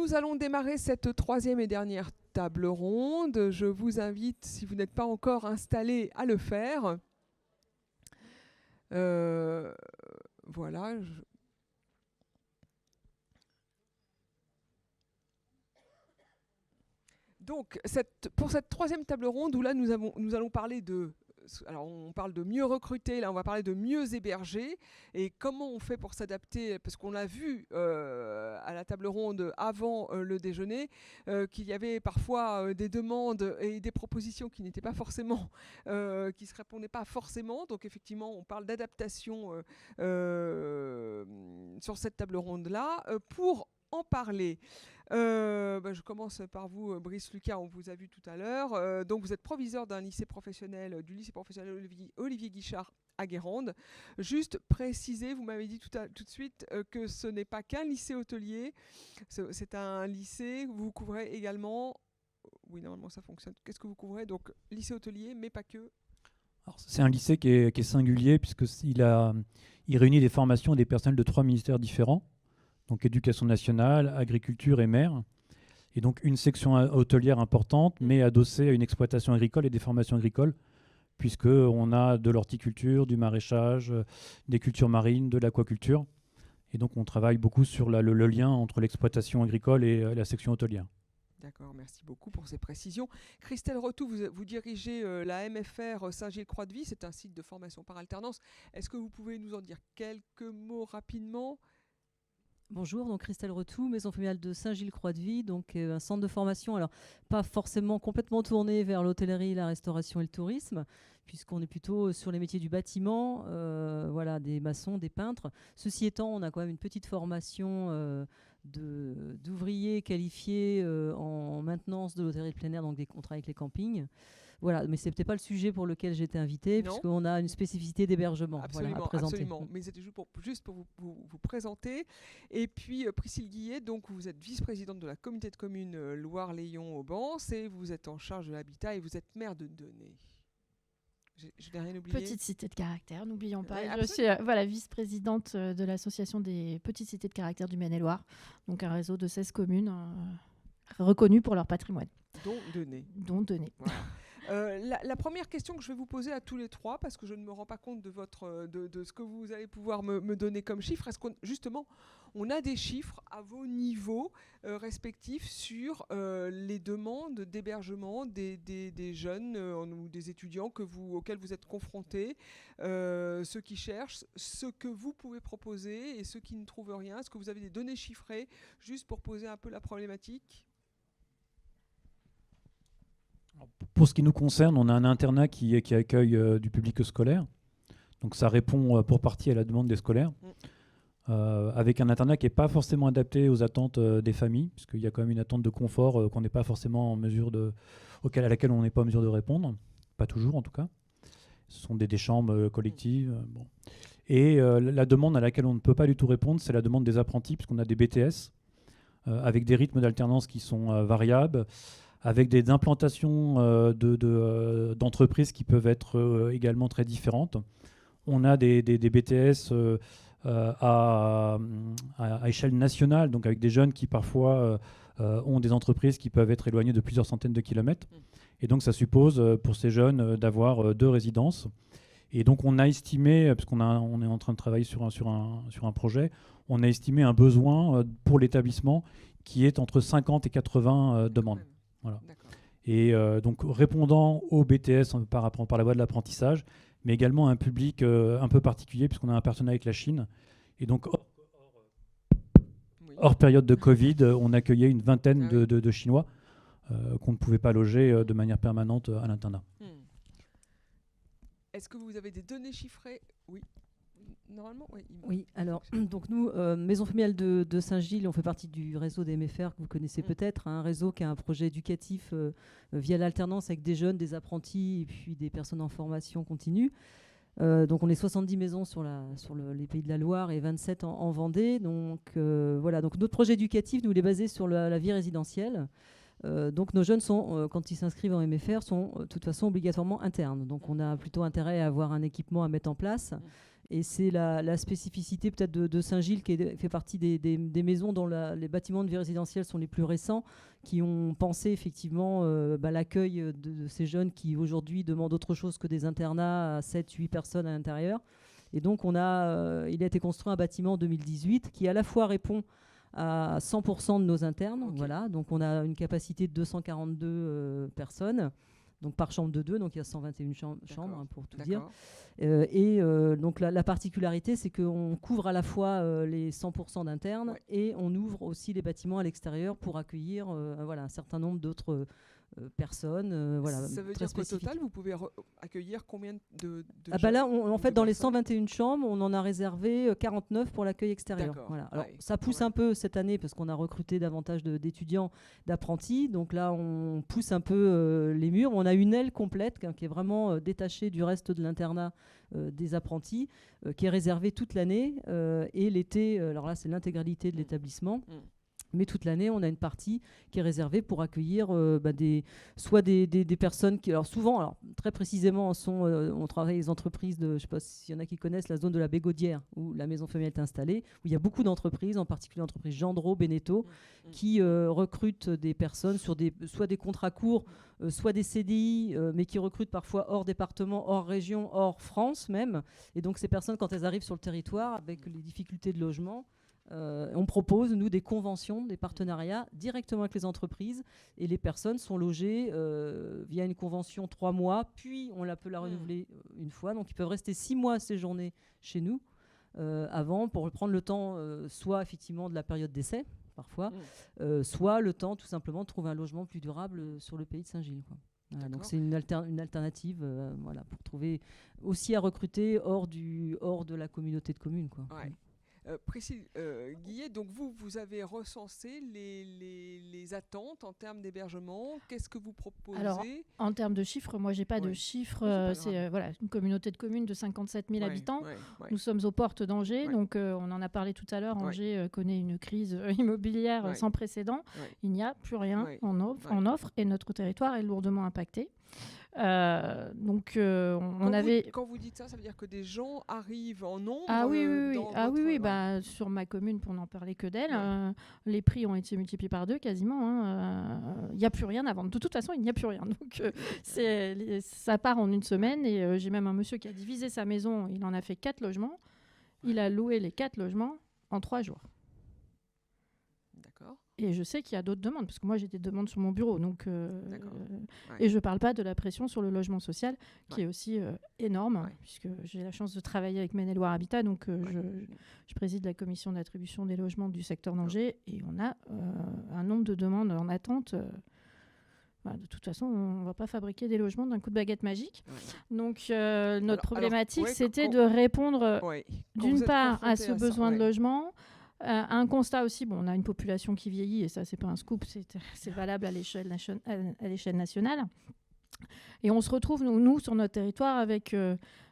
nous allons démarrer cette troisième et dernière table ronde. Je vous invite, si vous n'êtes pas encore installé, à le faire. Voilà. Donc, pour cette troisième table ronde, où là, nous allons parler de... Alors, on parle de mieux recruter, là, on va parler de mieux héberger. Et comment on fait pour s'adapter? Parce qu'on l'a vu à la table ronde avant le déjeuner, qu'il y avait parfois des demandes et des propositions qui n'étaient pas forcément... qui se répondaient pas forcément. Donc, effectivement, on parle d'adaptation sur cette table ronde-là. Pour en parler... je commence par vous, Brice Lucas, on vous a vu tout à l'heure. Donc vous êtes proviseur d'un lycée professionnel, du lycée professionnel Olivier Guichard à Guérande. Juste préciser, vous m'avez dit tout de suite que ce n'est pas qu'un lycée hôtelier, c'est un lycée, vous couvrez également... Oui, normalement ça fonctionne. Qu'est-ce que vous couvrez? Donc lycée hôtelier, mais pas que. Alors, c'est un lycée qui est singulier puisqu'il réunit des formations des personnels de 3 ministères différents. Donc éducation nationale, agriculture et mer. Et donc une section hôtelière importante, mais adossée à une exploitation agricole et des formations agricoles, puisqu'on a de l'horticulture, du maraîchage, des cultures marines, de l'aquaculture. Et donc on travaille beaucoup sur le lien entre l'exploitation agricole et la section hôtelière. D'accord, merci beaucoup pour ces précisions. Christelle Retou, vous dirigez la MFR Saint-Gilles-Croix-de-Vie, c'est un site de formation par alternance. Est-ce que vous pouvez nous en dire quelques mots rapidement ? Bonjour, donc Christelle Retou, maison familiale de Saint-Gilles-Croix-de-Vie, donc un centre de formation, alors pas forcément complètement tourné vers l'hôtellerie, la restauration et le tourisme, puisqu'on est plutôt sur les métiers du bâtiment, voilà, des maçons, des peintres. Ceci étant, on a quand même une petite formation d'ouvriers qualifiés en maintenance de l'hôtellerie de plein air, donc des contrats avec les campings. Voilà, mais ce n'était pas le sujet pour lequel j'ai été invitée, puisqu'on a une spécificité d'hébergement à présenter. Absolument, mais c'était juste pour vous présenter. Et puis, Priscille Guillet, donc vous êtes vice-présidente de la communauté de communes Loire-Léon-Aubance et vous êtes en charge de l'habitat et vous êtes maire de Denay. Je n'ai rien oublié. Petite cité de caractère, n'oublions pas. Ouais, je suis vice-présidente de l'association des petites cités de caractère du Maine-et-Loire, donc un réseau de 16 communes reconnues pour leur patrimoine. Dont Denay. Voilà. La première question que je vais vous poser à tous les trois, parce que je ne me rends pas compte de ce que vous allez pouvoir me donner comme chiffres, est-ce qu'on justement on a des chiffres à vos niveaux respectifs sur les demandes d'hébergement des jeunes ou des étudiants auxquels vous êtes confrontés, ceux qui cherchent, ce que vous pouvez proposer et ceux qui ne trouvent rien? Est-ce que vous avez des données chiffrées juste pour poser un peu la problématique? Pour ce qui nous concerne, on a un internat qui accueille du public scolaire. Donc ça répond pour partie à la demande des scolaires. Avec un internat qui n'est pas forcément adapté aux attentes des familles, puisqu'il y a quand même une attente de confort qu'on n'est pas forcément en mesure à laquelle on n'est pas en mesure de répondre. Pas toujours en tout cas. Ce sont des chambres collectives. Bon. Et la demande à laquelle on ne peut pas du tout répondre, c'est la demande des apprentis, puisqu'on a des BTS avec des rythmes d'alternance qui sont variables, avec des implantations d'entreprises qui peuvent être également très différentes. On a des BTS à échelle nationale, donc avec des jeunes qui parfois ont des entreprises qui peuvent être éloignées de plusieurs centaines de kilomètres. Et donc ça suppose pour ces jeunes d'avoir 2 résidences. Et donc on a estimé, puisqu'on est en train de travailler sur un projet, on a estimé un besoin pour l'établissement qui est entre 50 et 80 demandes. Voilà. Et donc répondant au BTS par la voie de l'apprentissage, mais également à un public un peu particulier, puisqu'on a un partenariat avec la Chine. Et donc, hors période de Covid, on accueillait une vingtaine de Chinois qu'on ne pouvait pas loger de manière permanente à l'internat. Est-ce que vous avez des données chiffrées? Oui. Normalement, oui. Oui, alors, donc nous, Maison familiale de Saint-Gilles, on fait partie du réseau des MFR que vous connaissez peut-être, un réseau qui a un projet éducatif via l'alternance avec des jeunes, des apprentis et puis des personnes en formation continue. Donc on est 70 maisons sur les Pays de la Loire et 27 en Vendée. Donc voilà, donc notre projet éducatif, nous, il est basé sur la vie résidentielle. Donc nos jeunes sont, quand ils s'inscrivent en MFR, sont de toute façon obligatoirement internes. Donc on a plutôt intérêt à avoir un équipement à mettre en place Et c'est la spécificité peut-être de Saint-Gilles qui fait partie des maisons dont les bâtiments de vie résidentielle sont les plus récents, qui ont pensé effectivement l'accueil de ces jeunes qui aujourd'hui demandent autre chose que des internats à 7-8 personnes à l'intérieur. Et donc il a été construit un bâtiment en 2018 qui à la fois répond à 100% de nos internes. Okay. Voilà, donc on a une capacité de 242 personnes. Donc par chambre de 2, donc il y a 121 chambres pour tout dire. Donc la particularité, c'est qu'on couvre à la fois les 100% d'internes et on ouvre aussi les bâtiments à l'extérieur pour accueillir un certain nombre d'autres personnes. Ça veut dire qu'au total, vous pouvez accueillir combien de là, en fait, dans les 121 chambres, on en a réservé 49 pour l'accueil extérieur. Voilà. Alors, ça pousse un peu cette année parce qu'on a recruté davantage d'étudiants, d'apprentis. Donc là, on pousse un peu les murs. On a une aile complète qui est vraiment détachée du reste de l'internat des apprentis, qui est réservée toute l'année. Et l'été, alors là, c'est l'intégralité de l'établissement. Mais toute l'année, on a une partie qui est réservée pour accueillir soit des personnes qui, alors souvent, très précisément, on travaille avec les entreprises je ne sais pas s'il y en a qui connaissent la zone de la Bégaudière, où la maison familiale est installée, où il y a beaucoup d'entreprises, en particulier l'entreprise Gendreau, Beneteau, qui recrutent des personnes sur soit des contrats courts, soit des CDI, mais qui recrutent parfois hors département, hors région, hors France même. Et donc ces personnes, quand elles arrivent sur le territoire, avec les difficultés de logement, on propose, nous, des conventions, des partenariats directement avec les entreprises et les personnes sont logées via une convention 3 mois, puis on peut la renouveler une fois. Donc, ils peuvent rester 6 mois séjourner chez nous avant pour prendre le temps soit effectivement de la période d'essai, parfois, soit le temps tout simplement de trouver un logement plus durable sur le pays de Saint-Gilles, quoi. Donc c'est une alternative pour trouver aussi à recruter hors de la communauté de communes, quoi. Ouais. Priscille Guillet, donc vous avez recensé les attentes en termes d'hébergement. Qu'est-ce que vous proposez? Alors, en termes de chiffres, moi, j'ai pas de chiffres. C'est une communauté de communes de 57 000 habitants. Nous sommes aux portes d'Angers, donc on en a parlé tout à l'heure. Angers connaît une crise immobilière sans précédent. Il n'y a plus rien en offre et notre territoire est lourdement impacté. Quand vous dites ça, ça veut dire que des gens arrivent en nombre. Sur ma commune, pour n'en parler que d'elle, les prix ont été multipliés par 2 quasiment. Il n'y a plus rien à vendre. De toute façon, il n'y a plus rien. Donc ça part en une semaine et j'ai même un monsieur qui a divisé sa maison. Il en a fait 4 logements. Il a loué les 4 logements en 3 jours. D'accord. Et je sais qu'il y a d'autres demandes, parce que moi j'ai des demandes sur mon bureau. Et je ne parle pas de la pression sur le logement social, qui est aussi énorme, puisque j'ai la chance de travailler avec Maine-et-Loire Habitat, donc je préside la commission d'attribution des logements du secteur d'Angers, et on a un nombre de demandes en attente. De toute façon, on ne va pas fabriquer des logements d'un coup de baguette magique. Donc notre problématique, c'était de répondre d'une part à ce besoin de logement, un constat aussi, on a une population qui vieillit, et ça, c'est pas un scoop, c'est valable à l'échelle nationale. Et on se retrouve, nous sur notre territoire, avec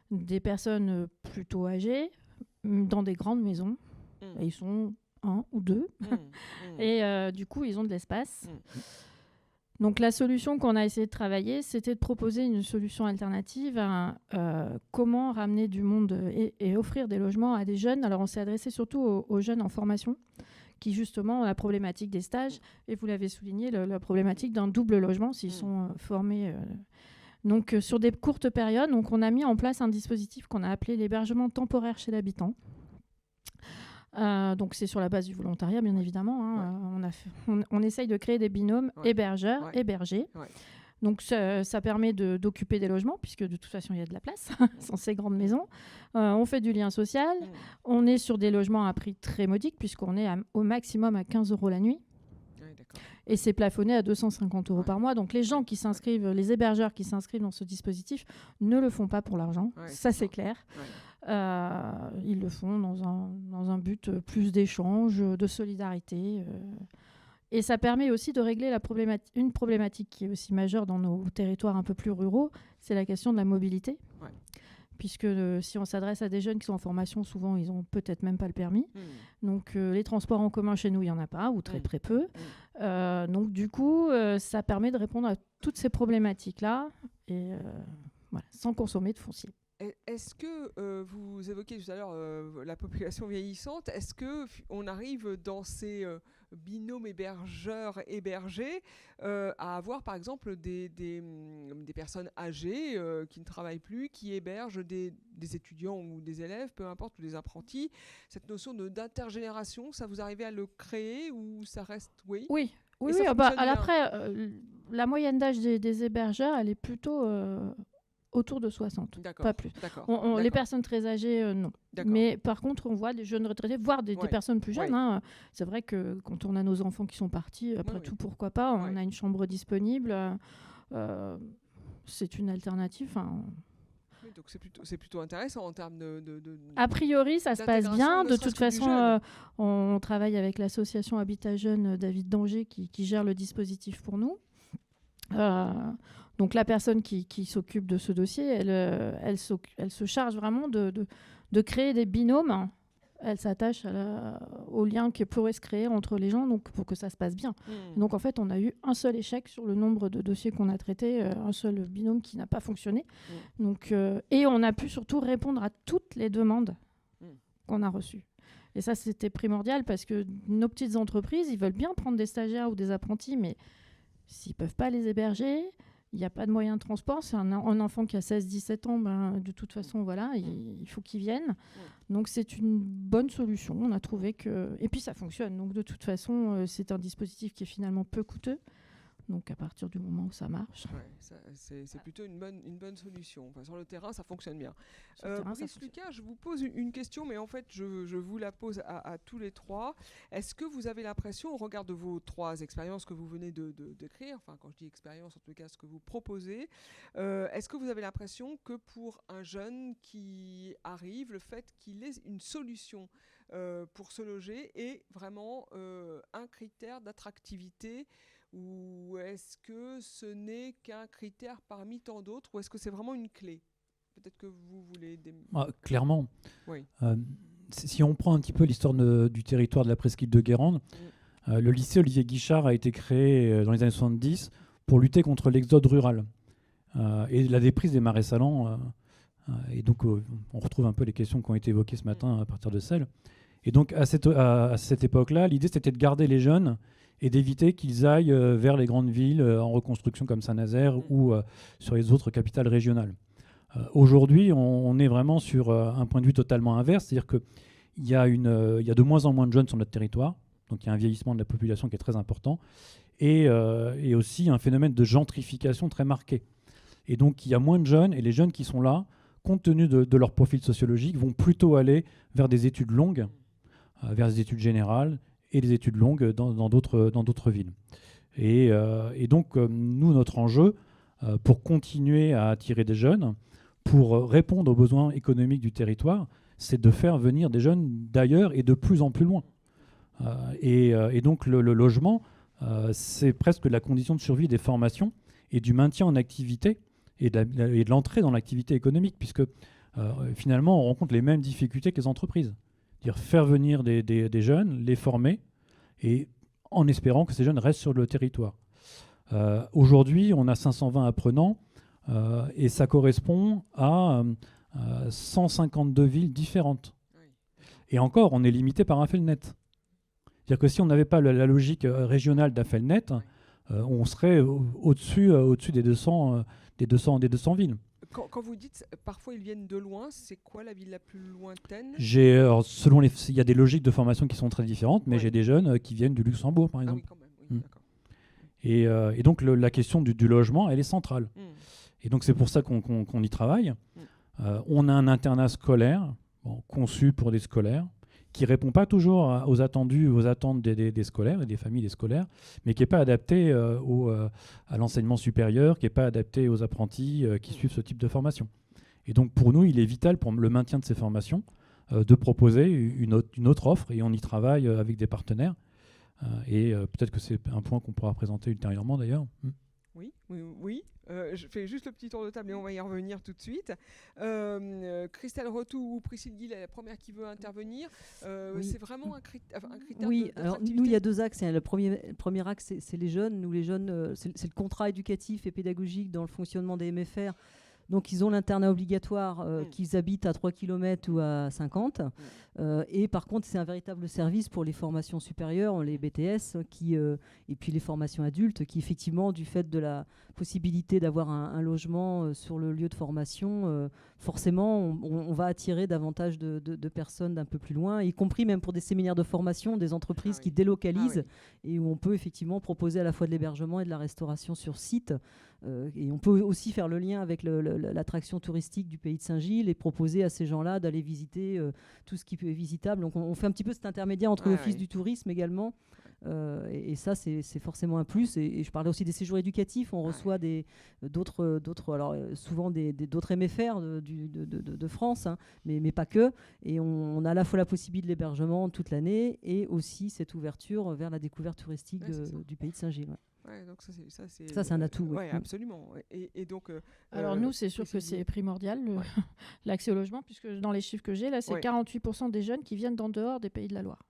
des personnes plutôt âgées, dans des grandes maisons. Et ils sont 1 ou 2. Et du coup, ils ont de l'espace. Donc la solution qu'on a essayé de travailler, c'était de proposer une solution alternative à comment ramener du monde et offrir des logements à des jeunes. Alors on s'est adressé surtout aux jeunes en formation qui justement ont la problématique des stages et vous l'avez souligné, la problématique d'un double logement s'ils sont formés. Donc sur des courtes périodes, donc, on a mis en place un dispositif qu'on a appelé l'hébergement temporaire chez l'habitant. Donc c'est sur la base du volontariat, bien évidemment. On essaye de créer des binômes hébergeurs-hébergés. Donc ça permet d'occuper des logements, puisque de toute façon il y a de la place dans ces grandes maisons. On fait du lien social. On est sur des logements à prix très modique, puisqu'on est au maximum à 15 € la nuit. Et c'est plafonné à 250 € par mois. Donc les gens qui s'inscrivent, les hébergeurs qui s'inscrivent dans ce dispositif ne le font pas pour l'argent. Ça c'est clair. Ils le font dans un but plus d'échange, de solidarité. Et ça permet aussi de régler une problématique qui est aussi majeure dans nos territoires un peu plus ruraux, c'est la question de la mobilité. Puisque si on s'adresse à des jeunes qui sont en formation, souvent ils n'ont peut-être même pas le permis. Donc les transports en commun chez nous, il n'y en a pas, ou très peu. Donc du coup, ça permet de répondre à toutes ces problématiques-là, et sans consommer de foncier. Est-ce que vous évoquiez tout à l'heure la population vieillissante, est-ce qu'on arrive dans ces binômes hébergeurs-hébergés à avoir par exemple des personnes âgées qui ne travaillent plus, qui hébergent des étudiants ou des élèves, peu importe, ou des apprentis? Cette notion d'intergénération, ça vous arrivez à le créer ou ça reste... Oui, après, la moyenne d'âge des hébergeurs, elle est plutôt... autour de 60, pas plus. Les personnes très âgées, non. Mais par contre, on voit des jeunes retraités, voire des personnes plus jeunes. Hein. C'est vrai que quand on a nos enfants qui sont partis, après tout, pourquoi pas, on a une chambre disponible. C'est une alternative. Donc c'est plutôt intéressant en termes de A priori, ça se passe bien. De toute façon, on travaille avec l'association Habitat Jeune David d'Angers qui gère le dispositif pour nous. Donc la personne qui s'occupe de ce dossier, elle se charge vraiment de créer des binômes. Elle s'attache au lien qui pourrait se créer entre les gens, donc pour que ça se passe bien. Donc en fait, on a eu un seul échec sur le nombre de dossiers qu'on a traités, un seul binôme qui n'a pas fonctionné. Donc, et on a pu surtout répondre à toutes les demandes qu'on a reçues. Et ça, c'était primordial parce que nos petites entreprises, ils veulent bien prendre des stagiaires ou des apprentis, mais s'ils ne peuvent pas les héberger, il n'y a pas de moyen de transport. C'est un enfant qui a 16-17 ans, de toute façon, voilà, il faut qu'il vienne. Donc, c'est une bonne solution. On a trouvé que... Et puis, ça fonctionne. Donc, de toute façon, c'est un dispositif qui est finalement peu coûteux. Donc, à partir du moment où ça marche... c'est plutôt une bonne solution. Enfin, sur le terrain, ça fonctionne bien. Brice Lucas, je vous pose une question, mais en fait, je vous la pose à tous les trois. Est-ce que vous avez l'impression, au regard de vos 3 expériences que vous venez de décrire, enfin, quand je dis expérience, en tout cas, ce que vous proposez, est-ce que vous avez l'impression que pour un jeune qui arrive, le fait qu'il ait une solution pour se loger est vraiment un critère d'attractivité, ou est-ce que ce n'est qu'un critère parmi tant d'autres, ou est-ce que c'est vraiment une clé? Peut-être que vous voulez... Clairement. Oui. Si on prend un petit peu l'histoire du territoire de la presqu'île de Guérande, le lycée Olivier Guichard a été créé dans les années 70 pour lutter contre l'exode rural et la déprise des marais salants. Et donc, on retrouve un peu les questions qui ont été évoquées ce matin à partir de celles. Et donc, à cette époque-là, l'idée, c'était de garder les jeunes et d'éviter qu'ils aillent vers les grandes villes en reconstruction comme Saint-Nazaire ou sur les autres capitales régionales. Aujourd'hui, on est vraiment sur un point de vue totalement inverse, c'est-à-dire qu'il y a de moins en moins de jeunes sur notre territoire, donc il y a un vieillissement de la population qui est très important, et aussi un phénomène de gentrification très marqué. Et donc il y a moins de jeunes, et les jeunes qui sont là, compte tenu de leur profil sociologique, vont plutôt aller vers des études longues, vers des études générales, et des études longues dans d'autres villes. Et donc, nous, notre enjeu, pour continuer à attirer des jeunes, pour répondre aux besoins économiques du territoire, c'est de faire venir des jeunes d'ailleurs et de plus en plus loin. Et donc, le logement, c'est presque la condition de survie des formations et du maintien en activité et de l'entrée dans l'activité économique, puisque finalement, on rencontre les mêmes difficultés que les entreprises. C'est-à-dire faire venir des jeunes, les former, et en espérant que ces jeunes restent sur le territoire. Aujourd'hui, on a 520 apprenants, et ça correspond à 152 villes différentes. Et encore, on est limité par Affelnet. C'est-à-dire que si on n'avait pas la logique régionale d'Affelnet, on serait au-dessus des 200 villes. Quand vous dites parfois ils viennent de loin, c'est quoi la ville la plus lointaine? Il y a des logiques de formation qui sont très différentes, mais j'ai des jeunes qui viennent du Luxembourg, par exemple. Ah oui, quand même. Oui, d'accord. Et donc la question du logement, elle est centrale. Et donc c'est pour ça qu'on y travaille. On a un internat scolaire conçu pour des scolaires, qui ne répond pas toujours aux attentes des scolaires et des familles des scolaires, mais qui n'est pas adapté à l'enseignement supérieur, qui n'est pas adapté aux apprentis qui suivent ce type de formation. Et donc pour nous, il est vital pour le maintien de ces formations de proposer une autre offre, et on y travaille avec des partenaires. Et peut-être que c'est un point qu'on pourra présenter ultérieurement d'ailleurs. Oui. Je fais juste le petit tour de table et on va y revenir tout de suite. Christelle Retou ou Priscille Guil est la première qui veut intervenir. C'est vraiment un critère Oui, alors nous, il y a 2 axes. Le premier axe, c'est les jeunes. Nous, les jeunes, c'est le contrat éducatif et pédagogique dans le fonctionnement des MFR. Donc ils ont l'internat obligatoire, qu'ils habitent à 3 km ou à 50. Et par contre, c'est un véritable service pour les formations supérieures, les BTS, et puis les formations adultes, qui effectivement, du fait de la possibilité d'avoir un logement sur le lieu de formation, forcément, on va attirer davantage de personnes d'un peu plus loin, y compris même pour des séminaires de formation, des entreprises qui délocalisent et où on peut effectivement proposer à la fois de l'hébergement et de la restauration sur site. Et on peut aussi faire le lien avec l'attraction touristique du pays de Saint-Gilles et proposer à ces gens-là d'aller visiter tout ce qui est visitable. Donc on fait un petit peu cet intermédiaire entre l'Office du tourisme également. Et ça, c'est forcément un plus. Et je parlais aussi des séjours éducatifs. On reçoit d'autres, alors souvent d'autres MFR de France, hein, mais pas que. Et on a à la fois la possibilité de l'hébergement toute l'année et aussi cette ouverture vers la découverte touristique du pays de Saint-Gilles. Ouais. Ouais, donc ça, c'est un atout. Oui, absolument. Et donc, alors nous, c'est sûr que c'est primordial, l'accès au logement, puisque dans les chiffres que j'ai, là, c'est 48% des jeunes qui viennent d'en dehors des Pays de la Loire.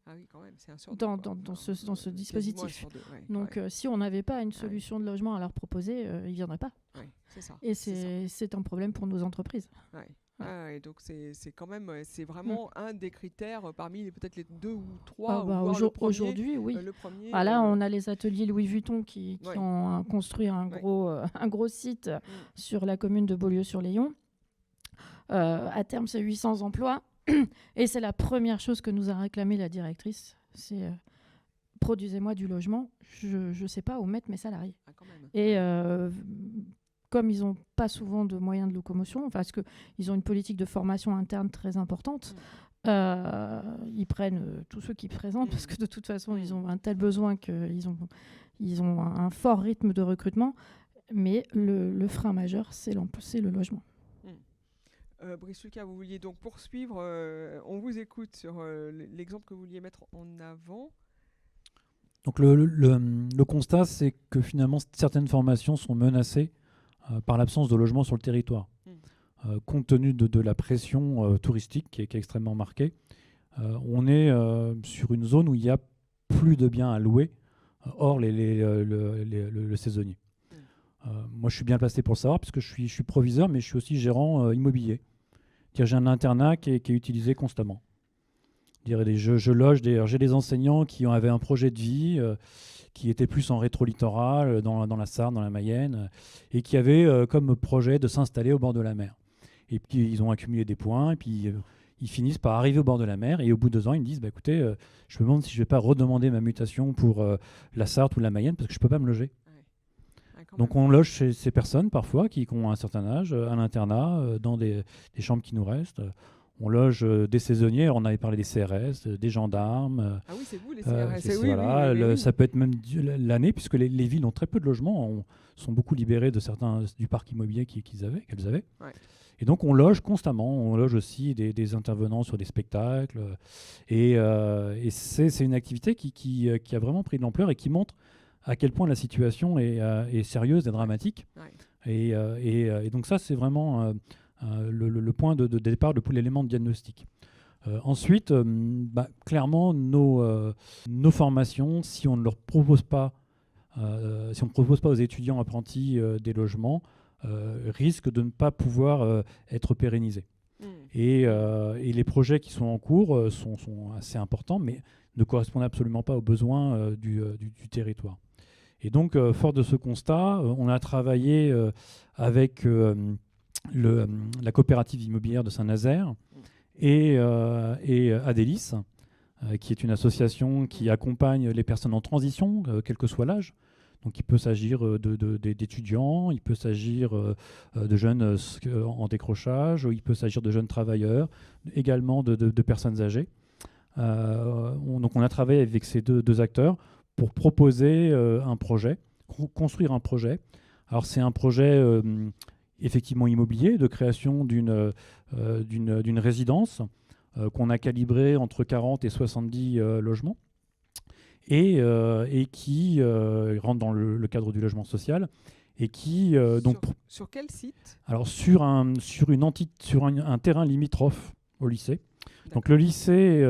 Ah oui, quand même, c'est un sur deux, dans ce dispositif. Donc, si on n'avait pas une solution de logement à leur proposer, ils ne viendraient pas. C'est ça. Et c'est un problème pour nos entreprises. Et donc c'est quand même c'est vraiment un des critères parmi peut-être les 2 ou 3 aujourd'hui oui. Le premier, là on a les ateliers Louis Vuitton qui ont construit un gros site sur la commune de Beaulieu-sur-Léon. À terme c'est 800 emplois et c'est la première chose que nous a réclamé la directrice, c'est produisez-moi du logement, je sais pas où mettre mes salariés. Quand même. Et comme ils n'ont pas souvent de moyens de locomotion, parce qu'ils ont une politique de formation interne très importante, ils prennent tous ceux qui présentent, parce que de toute façon, ils ont un tel besoin qu'ils ont un fort rythme de recrutement. Mais le frein majeur, c'est le logement. Brice Lucas, vous vouliez donc poursuivre. On vous écoute sur l'exemple que vous vouliez mettre en avant. Donc le constat, c'est que finalement, certaines formations sont menacées par l'absence de logement sur le territoire. Compte tenu de la pression touristique qui est extrêmement marquée, on est sur une zone où il n'y a plus de biens à louer, hors le saisonnier. Moi, je suis bien placé pour le savoir, puisque je suis proviseur, mais je suis aussi gérant immobilier. J'ai un internat qui est utilisé constamment. Je loge, j'ai des enseignants qui avaient un projet de vie, qui étaient plus en rétro-littoral, dans la Sarthe, dans la Mayenne, et qui avaient comme projet de s'installer au bord de la mer. Et puis ils ont accumulé des points, et puis ils finissent par arriver au bord de la mer, et au bout de 2 ans, ils me disent écoutez, je me demande si je ne vais pas redemander ma mutation pour la Sarthe ou la Mayenne, parce que je ne peux pas me loger. Donc on loge chez ces personnes parfois qui ont un certain âge, à l'internat, dans des chambres qui nous restent. On loge des saisonniers, on avait parlé des CRS, des gendarmes. Ah oui, c'est vous les CRS. Ça peut être même l'année, puisque les villes ont très peu de logements, sont beaucoup libérées de certains du parc immobilier qu'elles avaient. Ouais. Et donc on loge constamment, on loge aussi des intervenants sur des spectacles. Et c'est une activité qui a vraiment pris de l'ampleur et qui montre à quel point la situation est sérieuse et dramatique. Ouais. Et donc ça, c'est vraiment le point de départ, l'élément de diagnostic. Ensuite, clairement, nos formations, si on ne leur propose pas, si on ne propose pas aux étudiants apprentis des logements, risquent de ne pas pouvoir être pérennisés. Et les projets qui sont en cours sont assez importants, mais ne correspondent absolument pas aux besoins du territoire. Et donc, fort de ce constat, on a travaillé avec la coopérative immobilière de Saint-Nazaire et Adélis, qui est une association qui accompagne les personnes en transition, quel que soit l'âge. Donc il peut s'agir d'étudiants, il peut s'agir de jeunes en décrochage, il peut s'agir de jeunes travailleurs, également de personnes âgées. Donc on a travaillé avec ces deux acteurs pour proposer un projet, construire un projet. Alors c'est un projet effectivement immobilier, de création d'une résidence qu'on a calibrée entre 40 et 70 logements et qui rentre dans le cadre du logement social et qui sur quel site? Alors sur un terrain limitrophe au lycée. Donc le lycée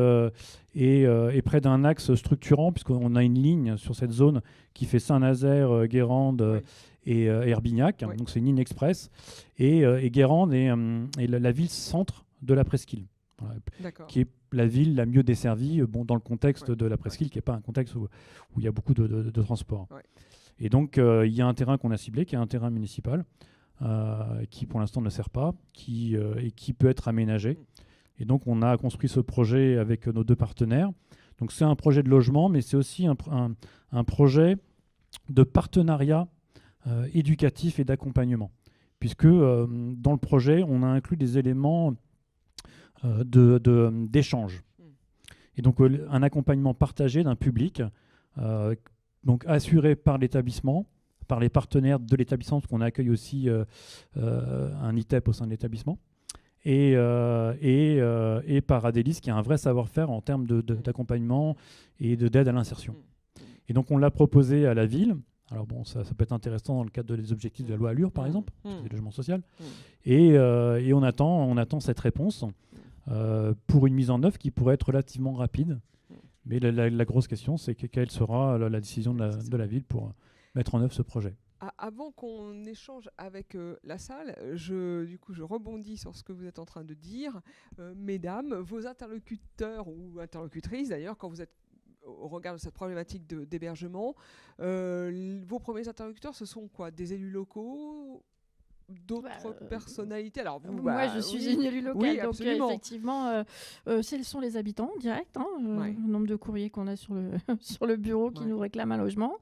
est près d'un axe structurant, puisqu'on a une ligne sur cette zone qui fait Saint-Nazaire, Guérande et Herbignac. Ouais. Donc c'est une ligne express. Et Guérande est la ville-centre de la presqu'île, voilà, qui est la ville la mieux desservie dans le contexte de la presqu'île, qui n'est pas un contexte où il y a beaucoup de transports. Ouais. Et donc il y a un terrain qu'on a ciblé, qui est un terrain municipal, qui pour l'instant ne sert pas, et qui peut être aménagé. Et donc on a construit ce projet avec nos 2 partenaires. Donc c'est un projet de logement, mais c'est aussi un projet de partenariat éducatif et d'accompagnement. Puisque dans le projet, on a inclus des éléments d'échange. Et donc un accompagnement partagé d'un public, donc assuré par l'établissement, par les partenaires de l'établissement, parce qu'on accueille aussi un ITEP au sein de l'établissement, et par Adélis, qui a un vrai savoir-faire en termes d'accompagnement et d'aide à l'insertion. Et donc on l'a proposé à la ville. Alors bon, ça peut être intéressant dans le cadre des objectifs de la loi Allure, par exemple, du logement social. Et on attend cette réponse pour une mise en œuvre qui pourrait être relativement rapide. Mais la grosse question, c'est quelle sera la décision de la ville pour mettre en œuvre ce projet. Avant qu'on échange avec la salle, du coup, je rebondis sur ce que vous êtes en train de dire. Mesdames, vos interlocuteurs ou interlocutrices, d'ailleurs, quand vous êtes au regard de cette problématique d'hébergement, vos premiers interlocuteurs, ce sont quoi? Des élus locaux, d'autres personnalités? Alors, moi, je suis une élue locale, donc effectivement, ce sont les habitants directs. Le nombre de courriers qu'on a sur le bureau qui nous réclament un logement.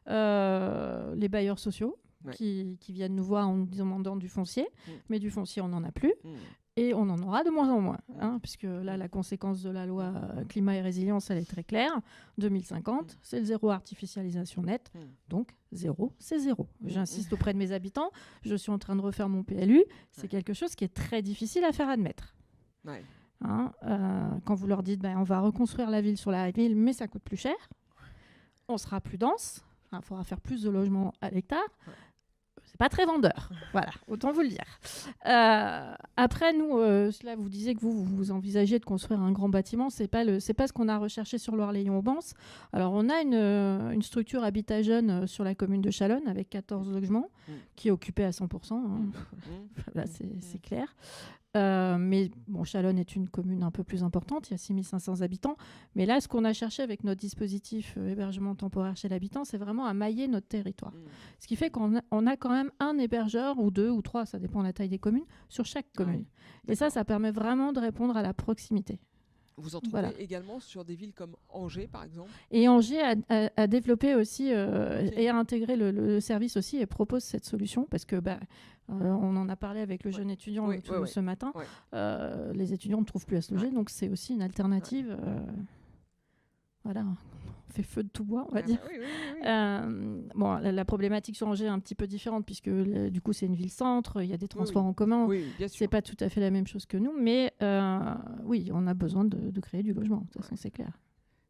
Les bailleurs sociaux qui viennent nous voir en nous demandant du foncier, mais du foncier, on n'en a plus. Et on en aura de moins en moins, puisque là, la conséquence de la loi climat et résilience, elle est très claire. 2050, c'est le zéro artificialisation nette. Donc, zéro, c'est zéro. J'insiste auprès de mes habitants. Je suis en train de refaire mon PLU. C'est quelque chose qui est très difficile à faire admettre. Quand vous leur dites, on va reconstruire la ville sur la ville, mais ça coûte plus cher. On sera plus dense. Il faudra faire plus de logements à l'hectare. C'est pas très vendeur, voilà, autant vous le dire. Après, nous, là, vous disiez que vous envisagez de construire un grand bâtiment. C'est pas ce qu'on a recherché sur Loire-Layon-Aubance. Alors, on a une structure habitat jeune sur la commune de Chalonne avec 14 logements qui est occupée à 100%. Là, c'est clair. Mais bon, Chalonne est une commune un peu plus importante, il y a 6500 habitants. Mais là, ce qu'on a cherché avec notre dispositif hébergement temporaire chez l'habitant, c'est vraiment à mailler notre territoire. Ce qui fait qu'on a quand même un hébergeur, ou 2 ou 3, ça dépend de la taille des communes, sur chaque commune. Et ça permet vraiment de répondre à la proximité. Vous en trouvez également sur des villes comme Angers, par exemple? Et Angers a développé aussi et a intégré le service aussi et propose cette solution parce que on en a parlé avec le jeune étudiant ce matin. Les étudiants ne trouvent plus à se loger, donc c'est aussi une alternative. Voilà, on fait feu de tout bois, on va dire. Bon, la problématique sur Angers est un petit peu différente puisque du coup c'est une ville-centre, il y a des transports en commun. C'est pas tout à fait la même chose que nous, mais oui, on a besoin de créer du logement. De toute façon, c'est clair.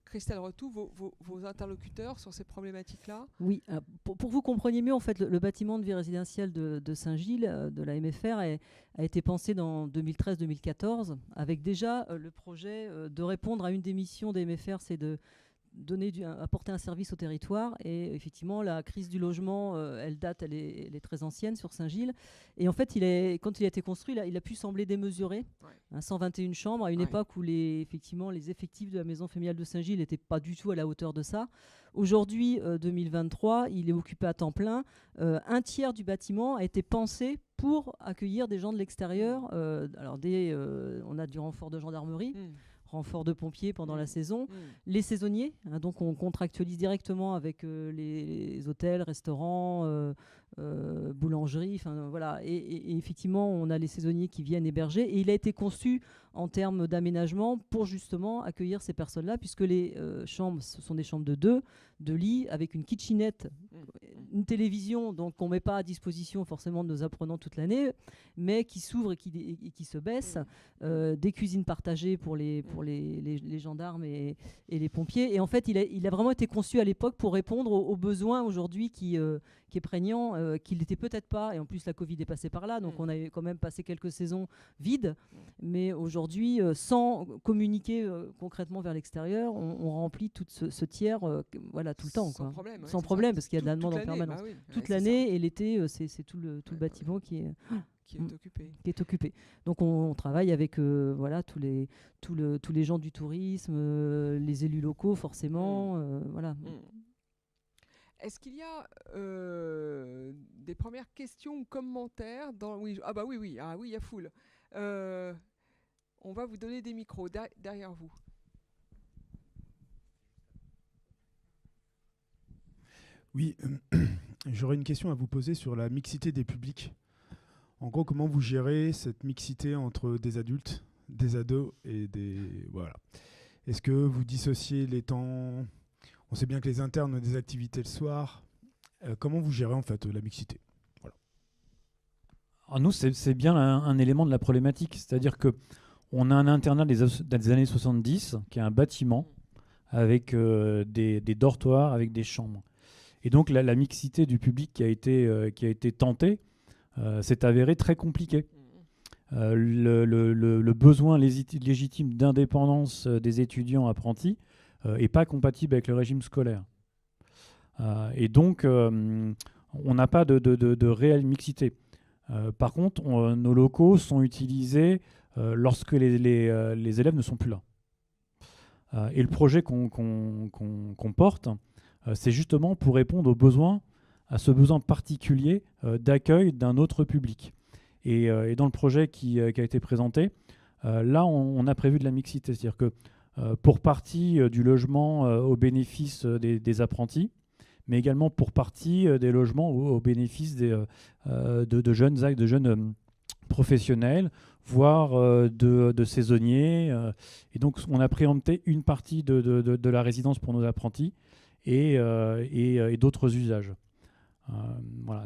Christelle Retou, vos interlocuteurs sur ces problématiques-là? Oui, pour que vous compreniez mieux, en fait, le bâtiment de vie résidentielle de Saint-Gilles, de la MFR, a été pensé dans 2013-2014, avec déjà le projet de répondre à une des missions des MFR, c'est de apporter un service au territoire. Et effectivement, la crise du logement, elle est très ancienne sur Saint-Gilles. Et en fait, quand il a été construit, il a pu sembler démesuré. 121 chambres à une époque où les effectifs de la maison familiale de Saint-Gilles n'étaient pas du tout à la hauteur de ça. Aujourd'hui, 2023, il est occupé à temps plein. Un tiers du bâtiment a été pensé pour accueillir des gens de l'extérieur. On a du renfort de gendarmerie. Renfort de pompiers pendant la saison, les saisonniers, donc on contractualise directement avec les hôtels, restaurants, boulangeries, voilà, et effectivement on a les saisonniers qui viennent héberger, et il a été conçu en termes d'aménagement pour justement accueillir ces personnes-là, puisque les chambres, ce sont des chambres de 2 lits avec une kitchenette une télévision donc qu'on met pas à disposition forcément de nos apprenants toute l'année, mais qui s'ouvre et qui se baisse, des cuisines partagées pour les gendarmes et les pompiers. Et en fait, il a vraiment été conçu à l'époque pour répondre aux besoins aujourd'hui qui est prégnant, qu'il n'était peut-être pas. Et en plus, la Covid est passée par là, donc on a quand même passé quelques saisons vides. Mais aujourd'hui, sans communiquer concrètement vers l'extérieur, on remplit tout ce tiers voilà, tout le temps. Sans quoi. problème. Sans problème, parce qu'il y a de la demande en permanence. Bah oui, toute l'année, et l'été, c'est tout le bâtiment qui est occupé. Donc on travaille avec voilà, tous les gens du tourisme, les élus locaux forcément. Voilà. Est-ce qu'il y a des premières questions ou commentaires dans... Oui, ah bah oui, il y a foule. On va vous donner des micros derrière vous. Oui, j'aurais une question à vous poser sur la mixité des publics. En gros, comment vous gérez cette mixité entre des adultes, des ados et des... Voilà. Est-ce que vous dissociez les temps? On sait bien que les internes ont des activités le soir. Comment vous gérez en fait la mixité? Voilà. Alors nous, c'est bien un élément de la problématique. C'est-à-dire qu'on a un internat des années 70 qui est un bâtiment avec des dortoirs, avec des chambres. Et donc la mixité du public qui a été tentée s'est avérée très compliquée. Le besoin légitime d'indépendance des étudiants apprentis n'est pas compatible avec le régime scolaire. Et donc, on n'a pas de réelle mixité. Par contre, nos locaux sont utilisés lorsque les élèves ne sont plus là. Et le projet qu'on porte, c'est justement pour répondre à ce besoin particulier d'accueil d'un autre public. Et dans le projet qui a été présenté, là, on a prévu de la mixité. C'est-à-dire que pour partie du logement au bénéfice des apprentis, mais également pour partie des logements au bénéfice de jeunes professionnels, voire de saisonniers. Et donc, on a préempté une partie de la résidence pour nos apprentis et d'autres usages. Voilà,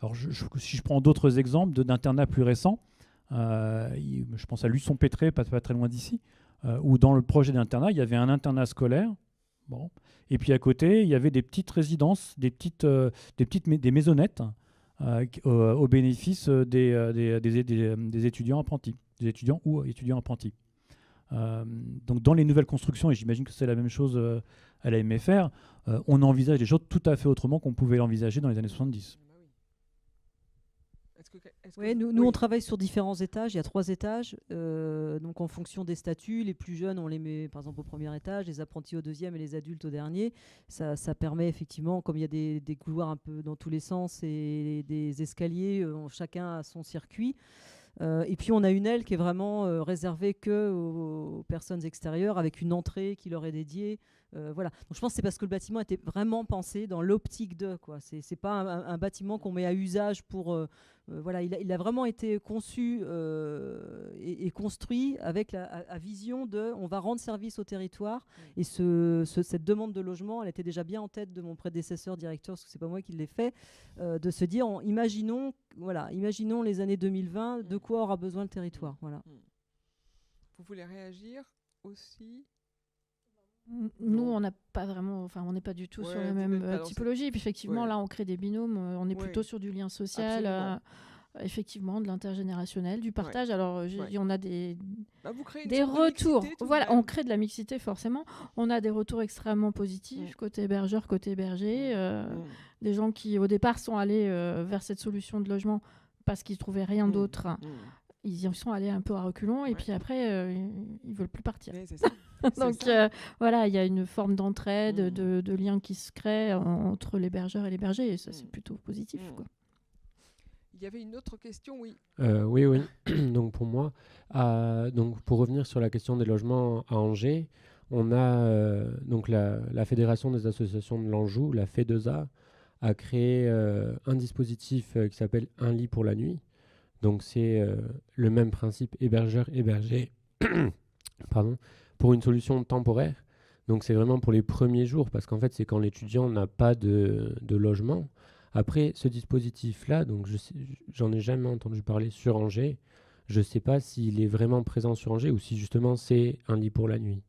alors si je prends d'autres exemples d'internats plus récents, je pense à Luçon-Pétré, pas très loin d'ici, où dans le projet d'internat, il y avait un internat scolaire, et puis à côté, il y avait des petites résidences, des maisonnettes au bénéfice des étudiants apprentis, des étudiants ou étudiants apprentis. Donc dans les nouvelles constructions, et j'imagine que c'est la même chose à la MFR, on envisage des choses tout à fait autrement qu'on pouvait l'envisager dans les années 70. Oui, nous on travaille sur différents étages. Il y a 3 étages. Donc en fonction des statuts, les plus jeunes, on les met par exemple au premier étage, les apprentis au deuxième et les adultes au dernier. Ça permet effectivement, comme il y a des couloirs un peu dans tous les sens et des escaliers, chacun a son circuit. Et puis on a une aile qui est vraiment réservée aux personnes extérieures, avec une entrée qui leur est dédiée. Voilà. Donc je pense que c'est parce que le bâtiment était vraiment pensé dans l'optique de, quoi. C'est pas un bâtiment qu'on met à usage pour... voilà, il a vraiment été conçu et construit avec la vision de on va rendre service au territoire. Et cette demande de logement, elle était déjà bien en tête de mon prédécesseur directeur, parce que c'est pas moi qui l'ai fait, de se dire imaginons les années 2020, de quoi aura besoin le territoire. Voilà. Vous voulez réagir aussi? Nous, on n'a pas vraiment, enfin, on n'est pas du tout sur la même typologie. Puis effectivement, là, on crée des binômes. On est plutôt sur du lien social, effectivement, de l'intergénérationnel, du partage. Alors, on a des retours. Voilà, on crée de la mixité forcément. On a des retours extrêmement positifs côté hébergeur, côté hébergé. Des gens qui, au départ, sont allés vers cette solution de logement parce qu'ils trouvaient rien d'autre. Ils y sont allés un peu à reculons et puis après, ils veulent plus partir. Oui, c'est ça. Donc voilà, il y a une forme d'entraide, de lien qui se crée entre l'hébergeur et l'hébergé, et ça c'est plutôt positif, quoi. Il y avait une autre question, oui. Oui. Donc pour moi, donc pour revenir sur la question des logements à Angers, on a donc la Fédération des associations de l'Anjou, la FEDESA, a créé un dispositif qui s'appelle Un lit pour la nuit. Donc c'est le même principe hébergeur-hébergé, pardon, pour une solution temporaire. Donc c'est vraiment pour les premiers jours, parce qu'en fait, c'est quand l'étudiant n'a pas de logement. Après, ce dispositif-là, donc j'en ai jamais entendu parler sur Angers. Je ne sais pas s'il est vraiment présent sur Angers ou si justement c'est un lit pour la nuit.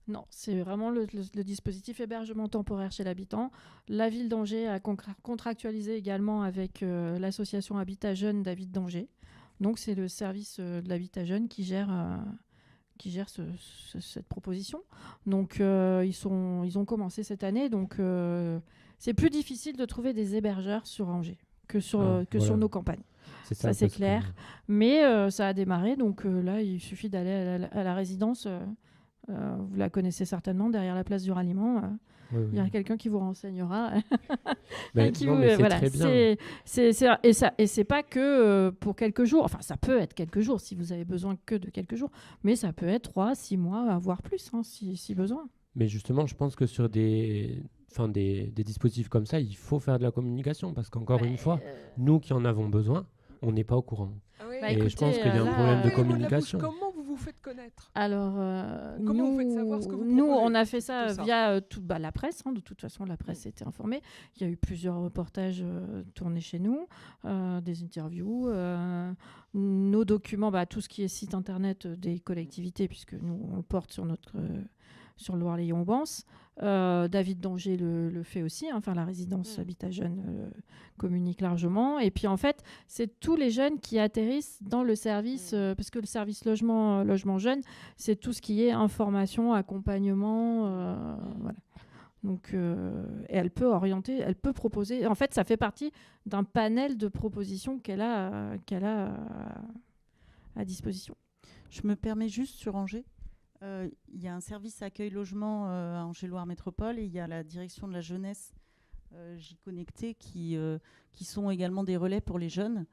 Non, c'est vraiment le dispositif hébergement temporaire chez l'habitant. La ville d'Angers a contractualisé également avec l'association Habitat Jeune David d'Angers. Donc c'est le service de l'Habitat Jeune qui gère cette proposition. Donc ils ont commencé cette année. Donc c'est plus difficile de trouver des hébergeurs sur Angers que sur nos campagnes. Ça c'est clair. Mais ça a démarré. Donc là, il suffit d'aller à la résidence. Vous la connaissez certainement, derrière la place du ralliement. Il y a quelqu'un qui vous renseignera. C'est très bien. Et c'est pas que pour quelques jours. Enfin, ça peut être quelques jours si vous avez besoin que de quelques jours. Mais ça peut être 3, 6 mois, voire plus, si besoin. Mais justement, je pense que sur des dispositifs comme ça, il faut faire de la communication. Parce qu'encore une fois, nous qui en avons besoin, on n'est pas au courant. Écoutez, je pense qu'il y a un problème de communication. Comment vous vous faites connaître? Alors, comment vous faites savoir ce que vous proposez? Nous, on a fait ça via la presse. De toute façon, la presse était informée. Il y a eu plusieurs reportages tournés chez nous, des interviews, nos documents, tout ce qui est site internet des collectivités, puisque nous, on le porte sur Loire-les-Yonvance. David d'Angers le fait aussi, la résidence Habitat Jeune communique largement. Et puis en fait, c'est tous les jeunes qui atterrissent dans le service, parce que le service logement jeune, c'est tout ce qui est information, accompagnement, voilà. Donc, et elle peut orienter, elle peut proposer. En fait, ça fait partie d'un panel de propositions qu'elle a à disposition. Je me permets juste sur Angers. Il y a un service accueil logement à Angers-Loire Métropole et il y a la direction de la jeunesse J-Connecté qui sont également des relais pour les jeunes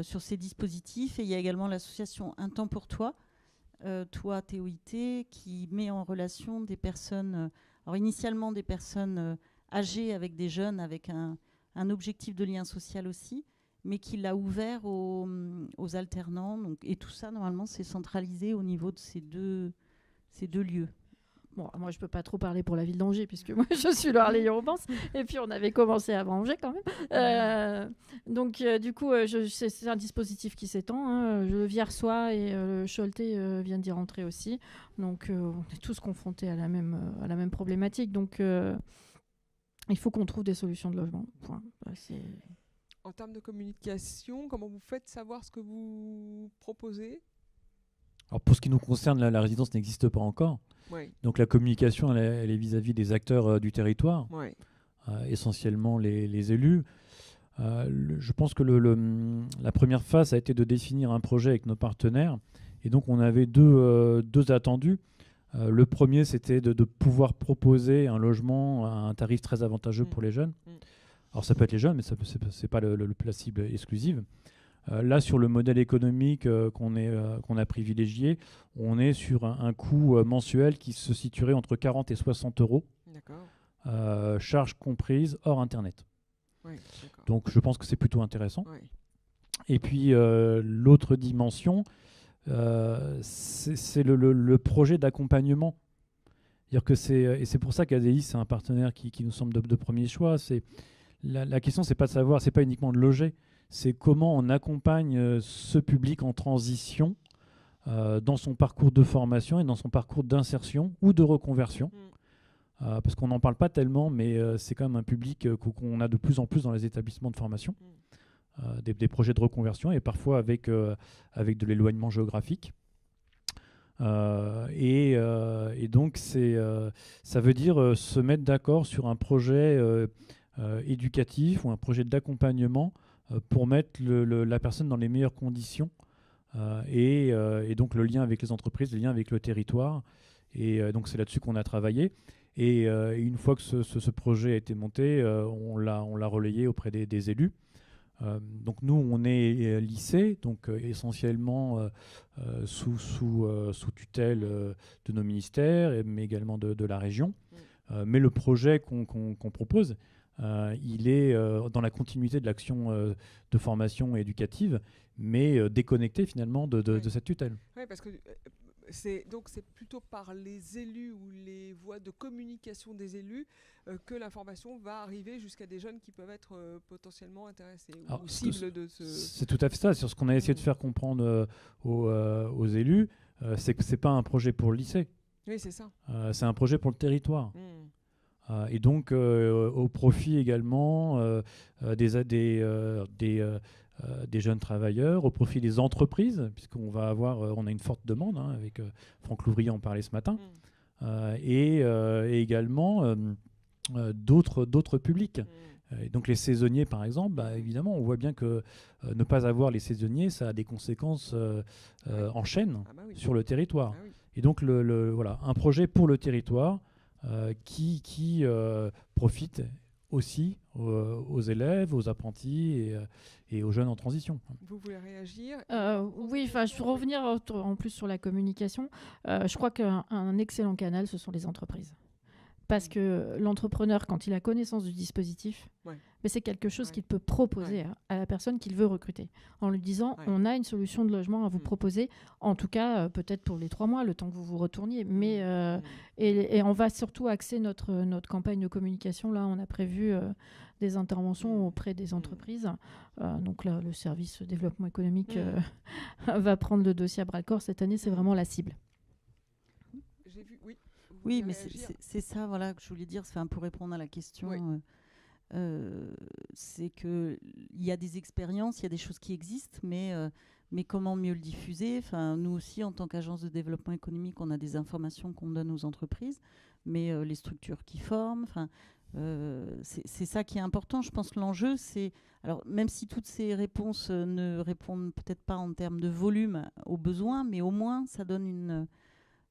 sur ces dispositifs. Et il y a également l'association Un temps pour toi, Toi TOIT, qui met en relation des personnes, alors initialement des personnes âgées avec des jeunes avec un objectif de lien social aussi, mais qui l'a ouvert aux alternants. Donc, et tout ça, normalement, c'est centralisé au niveau de ces deux lieux. Bon, moi, je ne peux pas trop parler pour la ville d'Angers, puisque moi, je suis Loire-les-Yonvance. Et puis, on avait commencé avant Angers, quand même. Donc, du coup, c'est un dispositif qui s'étend. Le Viersois et le Choletais viennent d'y rentrer aussi. Donc, on est tous confrontés à la même problématique. Donc, il faut qu'on trouve des solutions de logement. Point. En termes de communication, comment vous faites savoir ce que vous proposez? Alors pour ce qui nous concerne, la résidence n'existe pas encore. Oui. Donc la communication, elle est vis-à-vis des acteurs du territoire, oui. Essentiellement les élus. Je pense que la première phase a été de définir un projet avec nos partenaires. Et donc on avait deux attendus. Le premier, c'était de pouvoir proposer un logement à un tarif très avantageux pour les jeunes. Alors ça peut être les jeunes, mais ce n'est pas la cible exclusive. Là, sur le modèle économique qu'on a privilégié, on est sur un coût mensuel qui se situerait entre 40 et 60 euros, charges comprises hors Internet. Oui, donc je pense que c'est plutôt intéressant. Oui. Et puis l'autre dimension, c'est le projet d'accompagnement. C'est-à-dire que et c'est pour ça qu'ADI, c'est un partenaire qui nous semble de premier choix. La question, c'est pas de savoir, c'est pas uniquement de loger, c'est comment on accompagne ce public en transition dans son parcours de formation et dans son parcours d'insertion ou de reconversion. Parce qu'on n'en parle pas tellement, mais c'est quand même un public qu'on a de plus en plus dans les établissements de formation, des projets de reconversion et parfois avec de l'éloignement géographique. Et donc, ça veut dire se mettre d'accord sur un projet éducatif ou un projet d'accompagnement pour mettre la personne dans les meilleures conditions et donc le lien avec les entreprises, le lien avec le territoire. Et donc c'est là-dessus qu'on a travaillé. Et une fois que ce projet a été monté, on l'a relayé auprès des élus. Donc nous, on est lycée, donc essentiellement sous tutelle de nos ministères, mais également de la région. Mais le projet qu'on propose, il est dans la continuité de l'action de formation éducative, mais déconnecté finalement de cette tutelle. Oui, parce que c'est plutôt par les élus ou les voies de communication des élus que l'information va arriver jusqu'à des jeunes qui peuvent être potentiellement intéressés ou cibles de ce... C'est tout à fait ça. Sur ce qu'on a essayé de faire comprendre aux élus, c'est que c'est pas un projet pour le lycée. Oui, c'est ça. C'est un projet pour le territoire. Et donc au profit également des jeunes travailleurs, au profit des entreprises, puisqu'on va avoir, on a une forte demande, avec Franck Louvrier en parlait ce matin, et également d'autres publics. Et donc les saisonniers, par exemple, évidemment, on voit bien que ne pas avoir les saisonniers, ça a des conséquences en chaîne sur le territoire. Et donc voilà, un projet pour le territoire qui profite aussi aux élèves, aux apprentis et aux jeunes en transition. Vous voulez réagir? Oui, je veux revenir en plus sur la communication. Je crois qu'un excellent canal, ce sont les entreprises. Parce que l'entrepreneur, quand il a connaissance du dispositif, mais c'est quelque chose qu'il peut proposer à la personne qu'il veut recruter, en lui disant on a une solution de logement à vous proposer, en tout cas peut-être pour les 3 mois, le temps que vous vous retourniez. Mais, et on va surtout axer notre campagne de communication. Là, on a prévu des interventions auprès des entreprises. Donc là, le service développement économique va prendre le dossier à bras-le-corps. Cette année, c'est vraiment la cible. J'ai vu, oui. Oui, mais c'est ça, voilà, que je voulais dire. Pour répondre à la question, c'est qu'il y a des expériences, il y a des choses qui existent, mais comment mieux le diffuser? Nous aussi, en tant qu'agence de développement économique, on a des informations qu'on donne aux entreprises, mais les structures qui forment, c'est ça qui est important. Je pense que l'enjeu, c'est... Alors, même si toutes ces réponses ne répondent peut-être pas en termes de volume aux besoins, mais au moins, ça donne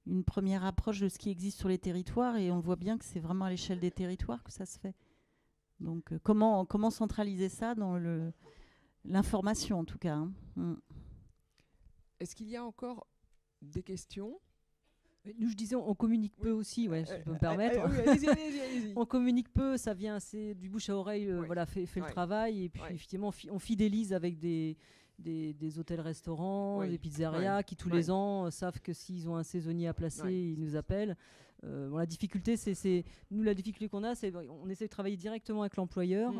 une première approche de ce qui existe sur les territoires, et on voit bien que c'est vraiment à l'échelle des territoires que ça se fait. Donc comment centraliser ça dans l'information en tout cas, Est-ce qu'il y a encore des questions? Nous, je disais, on communique peu aussi, si je peux me permettre. Allez-y. On communique peu, ça vient assez du bouche à oreille, fait le travail, et puis effectivement, on fidélise avec des hôtels-restaurants, des pizzerias qui tous les ans savent que s'ils ont un saisonnier à placer, ils nous appellent. La difficulté, la difficulté qu'on a, c'est on essaie de travailler directement avec l'employeur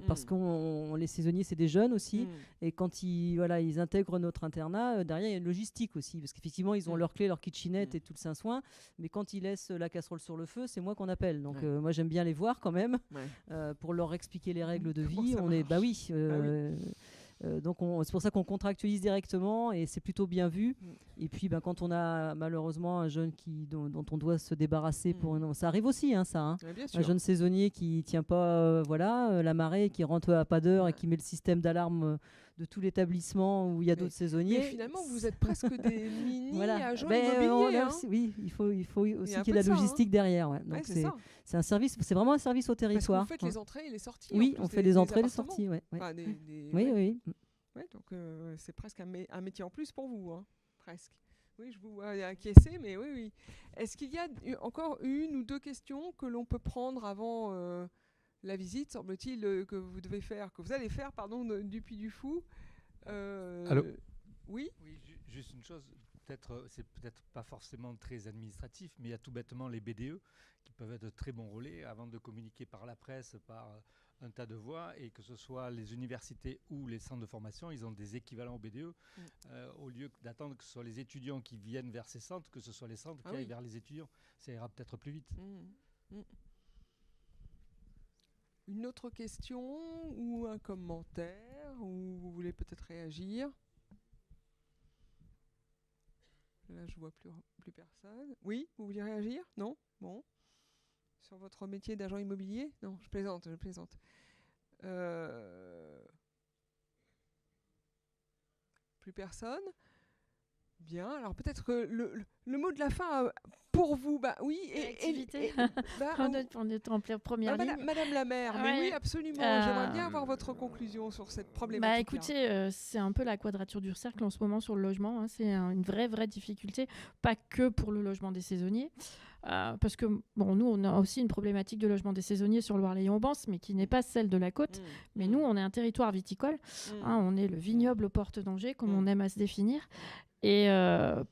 parce que les saisonniers, c'est des jeunes aussi, et quand ils intègrent notre internat, derrière il y a une logistique aussi, parce qu'effectivement ils ont leur clé, leur kitchenette et tout le saint-soin, mais quand ils laissent la casserole sur le feu, c'est moi qu'on appelle. Donc moi j'aime bien les voir quand même pour leur expliquer les règles de vie. Donc c'est pour ça qu'on contractualise directement, et c'est plutôt bien vu. Et puis quand on a malheureusement un jeune dont on doit se débarrasser ça arrive aussi, un jeune saisonnier qui tient pas la marée, qui rentre à pas d'heure et qui met le système d'alarme de tout l'établissement où il y a d'autres saisonniers. Mais finalement, vous êtes presque des mini-agents immobiliers. Oui, il faut aussi qu'il y ait la logistique derrière. Donc c'est un service, c'est vraiment un service au territoire. Parce que vous faites les entrées et les sorties. Oui, on fait les entrées et les sorties. Oui. Donc c'est presque un métier en plus pour vous, presque. Oui, je vous vois acquiescer, mais oui. Est-ce qu'il y a encore une ou deux questions que l'on peut prendre avant la visite, semble-t-il, que vous allez faire, du Puy du Fou? Allô? Oui. Oui, juste une chose. C'est peut-être pas forcément très administratif, mais il y a tout bêtement les BDE qui peuvent être de très bons relais avant de communiquer par la presse, par un tas de voies, et que ce soit les universités ou les centres de formation, ils ont des équivalents au BDE. Au lieu d'attendre que ce soit les étudiants qui viennent vers ces centres, que ce soit les centres qui aillent vers les étudiants. Ça ira peut-être plus vite. Une autre question ou un commentaire, ou vous voulez peut-être réagir? Là, je vois plus personne. Oui, vous voulez réagir? Non? Bon. Sur votre métier d'agent immobilier? Non, je plaisante. Plus personne? Bien, alors peut-être que le mot de la fin pour vous, activité. On est en pleine première ligne. Madame la maire, mais oui, absolument. J'aimerais bien avoir votre conclusion sur cette problématique. Écoutez, c'est un peu la quadrature du cercle en ce moment sur le logement. C'est une vraie difficulté, pas que pour le logement des saisonniers. Parce que nous on a aussi une problématique de logement des saisonniers sur Loire-Lyon-Aubance, mais qui n'est pas celle de la côte. Mais nous on est un territoire viticole, on est le vignoble aux portes d'Angers, comme on aime à se définir, Et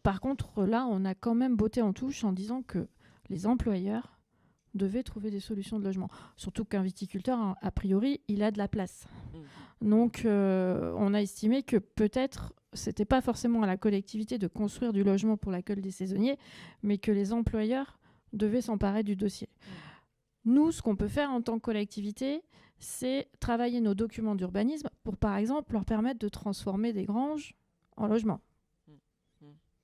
par contre, là, on a quand même botté en touche en disant que les employeurs devaient trouver des solutions de logement. Surtout qu'un viticulteur, a priori, il a de la place. Donc, on a estimé que peut-être, c'était pas forcément à la collectivité de construire du logement pour l'accueil des saisonniers, mais que les employeurs devaient s'emparer du dossier. Nous, ce qu'on peut faire en tant que collectivité, c'est travailler nos documents d'urbanisme pour, par exemple, leur permettre de transformer des granges en logements.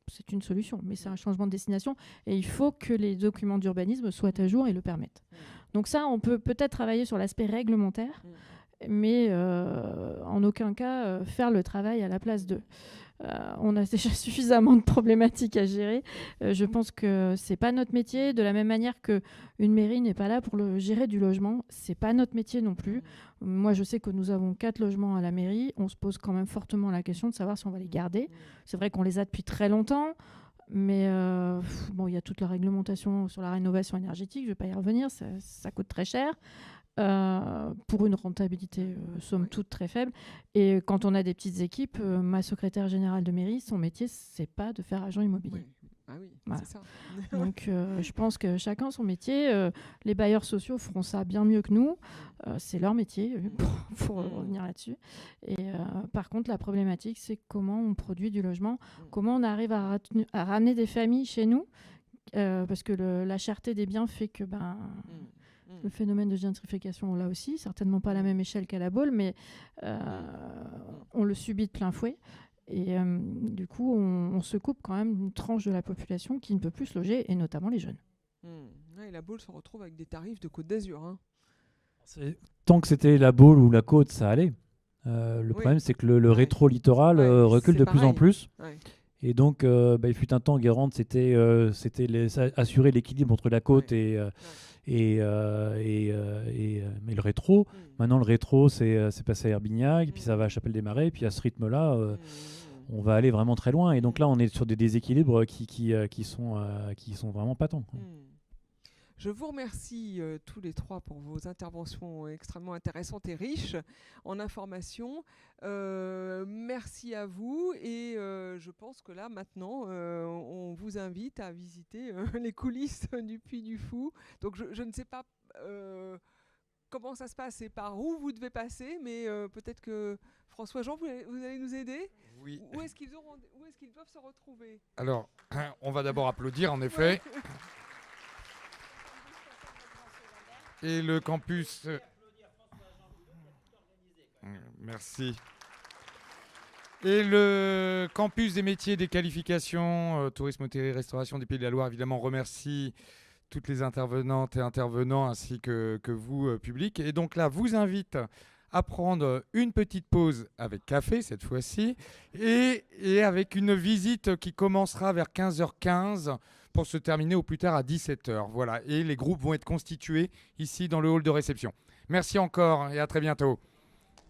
C'est une solution, mais c'est un changement de destination et il faut que les documents d'urbanisme soient à jour et le permettent. Donc ça, on peut peut-être travailler sur l'aspect réglementaire, mais en aucun cas faire le travail à la place d'eux. On a déjà suffisamment de problématiques à gérer. Je pense que c'est pas notre métier, de la même manière qu'une mairie n'est pas là pour gérer du logement. C'est pas notre métier non plus. Moi, je sais que nous avons 4 logements à la mairie. On se pose quand même fortement la question de savoir si on va les garder. C'est vrai qu'on les a depuis très longtemps, mais bon, il y a toute la réglementation sur la rénovation énergétique. Je ne vais pas y revenir, ça coûte très cher. Pour une rentabilité somme toute très faible. Et quand on a des petites équipes, ma secrétaire générale de mairie, son métier, c'est pas de faire agent immobilier. Ah oui, voilà. c'est ça. Donc je pense que chacun son métier. Les bailleurs sociaux feront ça bien mieux que nous. C'est leur métier, pour revenir là-dessus. Et par contre, la problématique, c'est comment on produit du logement, comment on arrive à ramener des familles chez nous, parce que la cherté des biens fait que le phénomène de gentrification, on l'a aussi, certainement pas à la même échelle qu'à La Baule, mais on le subit de plein fouet. Et du coup, on se coupe quand même une tranche de la population qui ne peut plus se loger, et notamment les jeunes. Et La Baule se retrouve avec des tarifs de Côte d'Azur. Hein. Tant que c'était La Baule ou la Côte, ça allait. Le problème, c'est que le rétro-littoral recule de plus en plus. Ouais. Et donc, il fut un temps, Guérande, c'était assurer l'équilibre entre la côte mais le rétro. Maintenant, le rétro, c'est passé à Herbignac, puis ça va à Chapelle-des-Marais, puis à ce rythme-là, on va aller vraiment très loin. Et donc là, on est sur des déséquilibres qui sont vraiment patents. Je vous remercie tous les trois pour vos interventions extrêmement intéressantes et riches en informations. Merci à vous et je pense que là maintenant on vous invite à visiter les coulisses du Puy du Fou. Donc je ne sais pas comment ça se passe et par où vous devez passer, mais peut-être que François-Jean, vous allez nous aider. Oui. Où est-ce qu'ils doivent se retrouver? Alors, on va d'abord applaudir en effet. Et le campus... Merci. Et le campus des métiers, des qualifications, tourisme, hôtellerie, restauration des Pays de la Loire, évidemment, remercie toutes les intervenantes et intervenants ainsi que vous, public. Et donc là, vous invite à prendre une petite pause avec café cette fois-ci et avec une visite qui commencera vers 15h15 pour se terminer au plus tard à 17h. Voilà. Et les groupes vont être constitués ici dans le hall de réception. Merci encore et à très bientôt.